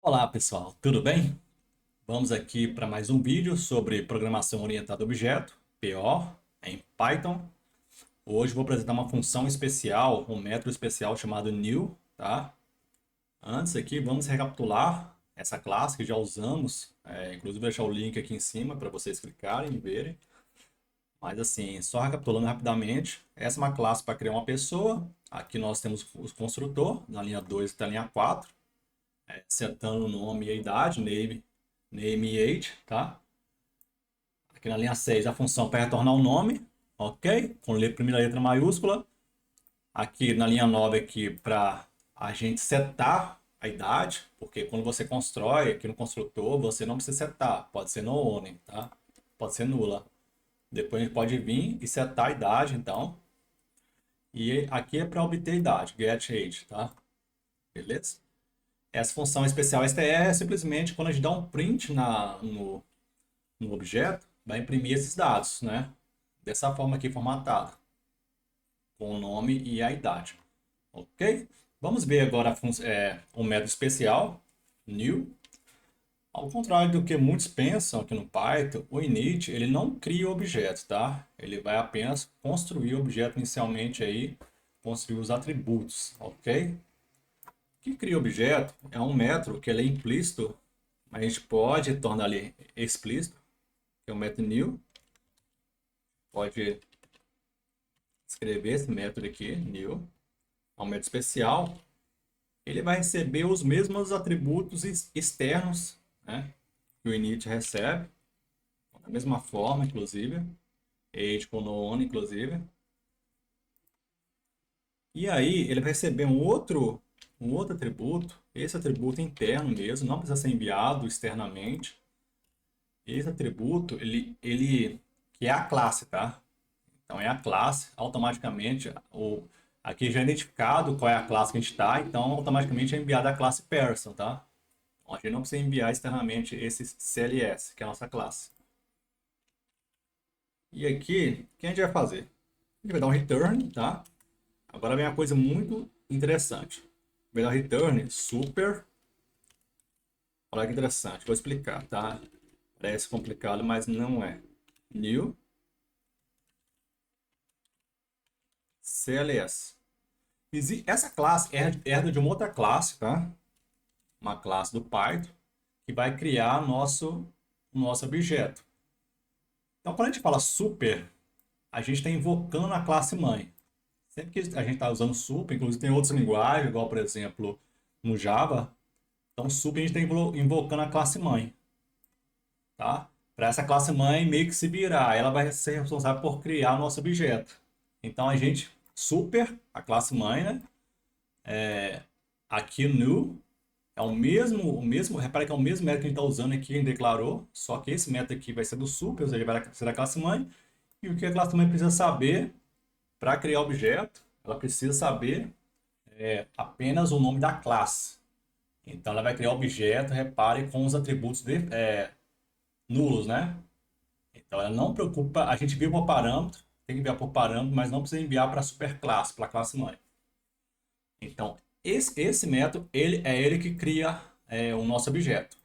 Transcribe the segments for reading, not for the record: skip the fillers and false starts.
Olá pessoal, tudo bem? Vamos aqui para mais um vídeo sobre programação orientada a objeto, PO, em Python. Hoje vou apresentar uma função especial, um método especial chamado new, tá? Antes aqui vamos recapitular essa classe que já usamos, inclusive vou deixar o link aqui em cima para vocês clicarem e verem. Mas assim, só recapitulando rapidamente, essa é uma classe para criar uma pessoa. Aqui nós temos o construtor, na linha 2 até a linha 4, setando o nome e a idade, name e age, tá? Aqui na linha 6 a função para retornar o nome, ok? Com primeira letra maiúscula. Aqui na linha 9 aqui para a gente setar a idade, porque quando você constrói aqui no construtor, você não precisa setar, pode ser no one, tá? Pode ser nula. Depois a gente pode vir e setar a idade, então. E aqui é para obter a idade, get age, tá? Beleza? Essa função especial str é simplesmente quando a gente dá um print no objeto, vai imprimir esses dados, né? Dessa forma aqui formatada, com o nome e a idade. Ok? Vamos ver agora o método especial, new. Ao contrário do que muitos pensam aqui no Python, o init ele não cria objetos, tá? Ele vai apenas construir o objeto inicialmente aí, construir os atributos, ok? O que cria objeto é um método que ele é implícito, mas a gente pode tornar ele explícito, que é o método new. Pode escrever esse método aqui, new, é um método especial. Ele vai receber os mesmos atributos externos, né, que o init recebe, da mesma forma, inclusive, age com no one, inclusive. E aí ele vai receber um outro atributo, esse atributo interno mesmo, não precisa ser enviado externamente. Esse atributo, que é a classe, tá? Então é a classe, automaticamente, aqui já é identificado qual é a classe que a gente está, então automaticamente é enviada a classe person, tá? Então, a gente não precisa enviar externamente esse CLS, que é a nossa classe. E aqui, o que a gente vai fazer? A gente vai dar um return, tá? Agora vem uma coisa muito interessante. Vai dar um return super. Olha que interessante, vou explicar, tá? Parece complicado, mas não é. New CLS. Essa classe herda de uma outra classe, tá? Uma classe do Python, que vai criar nosso objeto. Então, quando a gente fala super, a gente está invocando a classe mãe. Sempre que a gente está usando super, inclusive tem outras linguagens, igual por exemplo no Java, então super a gente está invocando a classe mãe, tá? Para essa classe mãe meio que se virar, ela vai ser responsável por criar o nosso objeto. Então a gente super, a classe mãe, né? Aqui new é o mesmo, repara que é o mesmo método que a gente está usando aqui, a gente declarou, só que esse método aqui vai ser do super, ou seja, vai ser da classe mãe. E o que a classe mãe precisa saber para criar objeto? Ela precisa saber apenas o nome da classe. Então ela vai criar objeto, repare, com os atributos nulos, né? Então ela não preocupa, a gente envia por parâmetro, tem que enviar por parâmetro, mas não precisa enviar para a superclasse, para a classe mãe. Então esse método, ele que cria o nosso objeto.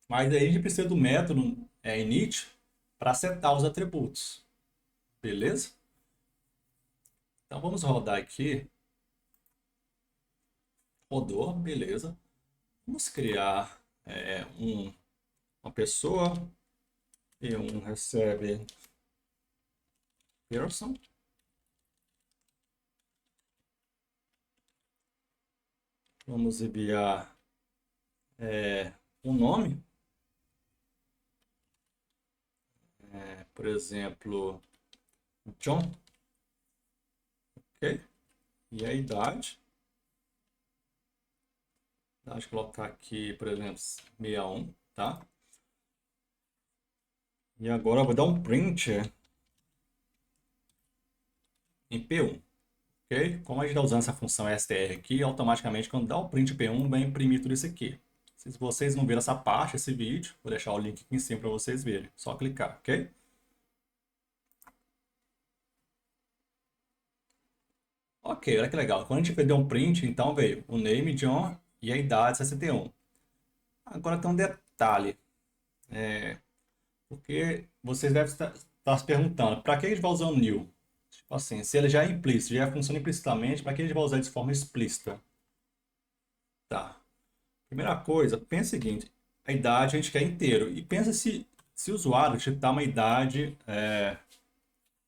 Mas aí a gente precisa do método init para setar os atributos. Beleza? Então vamos rodar aqui. Rodou, beleza. Vamos criar uma pessoa e um recebe person. Vamos enviar um nome, por exemplo, John, ok? E a idade. Deixa eu colocar aqui, por exemplo, 61, tá? E agora eu vou dar um print em P1, ok? Como a gente está usando essa função str aqui, automaticamente quando dá o print P1 vai imprimir tudo isso aqui. Se vocês não viram essa parte, esse vídeo, vou deixar o link aqui em cima para vocês verem. Só clicar, ok? Ok, olha que legal. Quando a gente deu um print, então veio o name, John e a idade 61. Agora tem um detalhe, porque vocês devem estar se perguntando, para que a gente vai usar o new? Tipo assim, se ele já é implícito, já funciona implicitamente, para que a gente vai usar de forma explícita? Tá. Primeira coisa, pensa o seguinte, a idade a gente quer inteiro. E pensa se o usuário digitar uma idade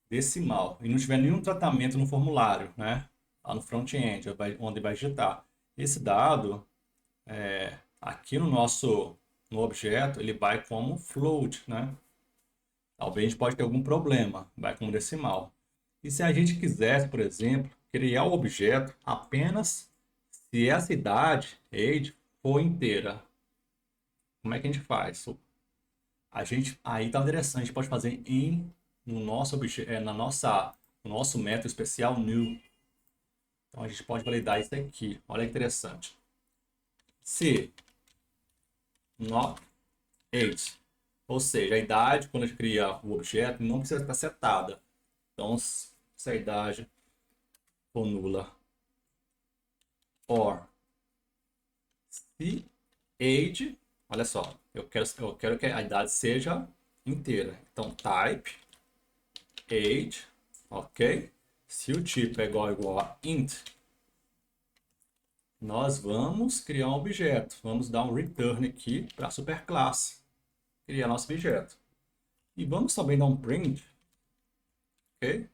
decimal e não tiver nenhum tratamento no formulário, né? Lá no front-end, onde vai digitar. Esse dado, aqui no objeto, ele vai como float, né? Talvez a gente pode ter algum problema, vai como decimal. E se a gente quisesse, por exemplo, criar o objeto apenas se essa idade, age, for inteira, como é que a gente faz? Aí tá interessante, a gente pode fazer no nosso objeto, no nosso método especial new. Então a gente pode validar isso aqui. Olha que interessante. Se not age, ou seja, a idade quando a gente cria o objeto não precisa estar setada. Então se a idade for nula or se age, olha só, eu quero que a idade seja inteira. Então type age, ok? Se o tipo é igual a int, nós vamos criar um objeto. Vamos dar um return aqui para a superclasse, criar nosso objeto. E vamos também dar um print, ok?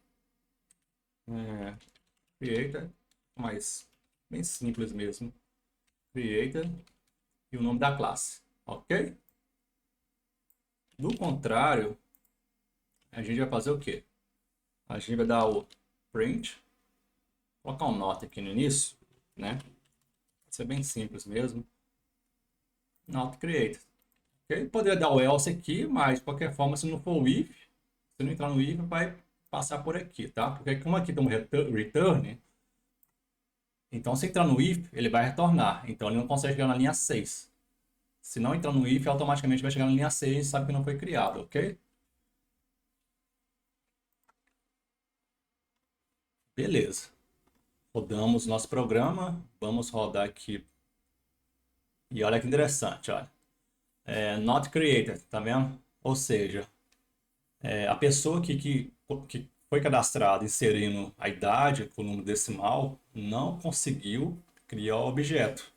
Creator, mas bem simples mesmo. Creator e o nome da classe, ok? Do contrário, a gente vai fazer o quê? A gente vai dar o print, colocar um nota aqui no início, né? Vai ser bem simples mesmo. Not created. Ok? Poderia dar o else aqui, mas de qualquer forma, se não for o if, se não entrar no if, vai passar por aqui, tá? Porque como aqui tem um return, então se entrar no if, ele vai retornar. Então ele não consegue chegar na linha 6. Se não entrar no if, automaticamente vai chegar na linha 6 e sabe que não foi criado, ok? Beleza. Rodamos nosso programa. Vamos rodar aqui. E olha que interessante, olha. Not created, tá vendo? Ou seja, a pessoa que foi cadastrada inserindo a idade com o número decimal não conseguiu criar o objeto.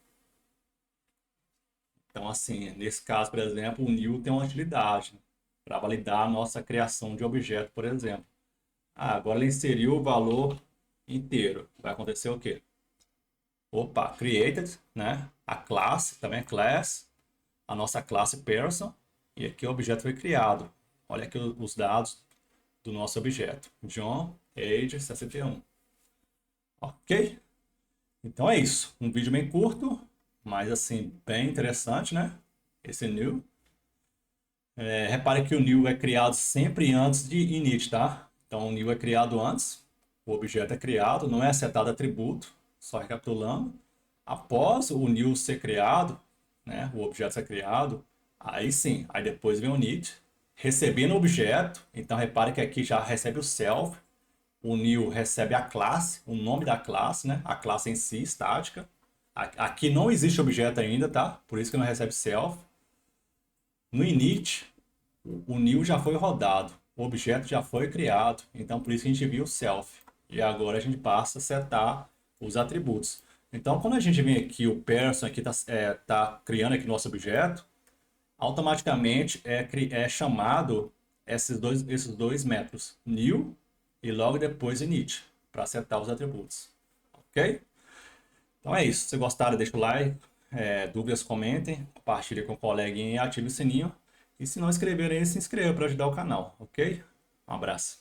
Então, assim, nesse caso, por exemplo, o new tem uma utilidade para validar a nossa criação de objeto, por exemplo. Agora ele inseriu o valor inteiro. Vai acontecer o quê? Opa, created, né? A classe, também class, a nossa classe person, e aqui o objeto foi criado. Olha aqui os dados do nosso objeto. John, age 61. Ok? Então é isso. Um vídeo bem curto, mas assim, bem interessante, né? Esse new. Repare que o new é criado sempre antes de init, tá? Então o new é criado antes, o objeto é criado, não é setado atributo, só recapitulando. Após o new ser criado, né, o objeto ser criado, aí sim, aí depois vem o init, recebendo o objeto, então repare que aqui já recebe o self, o new recebe a classe, o nome da classe, né, a classe em si, estática. Aqui não existe objeto ainda, tá? Por isso que não recebe self. No init, o new já foi rodado, o objeto já foi criado, então por isso que a gente viu o self. E agora a gente passa a setar os atributos. Então, quando a gente vem aqui, o person aqui tá criando aqui nosso objeto, automaticamente é chamado esses dois métodos, new e logo depois init, para setar os atributos. Ok? Então é isso. Se gostaram, deixa o like. Dúvidas, comentem. Compartilhe com o coleguinha e ative o sininho. E se não inscreverem, se inscreva para ajudar o canal. Ok? Um abraço.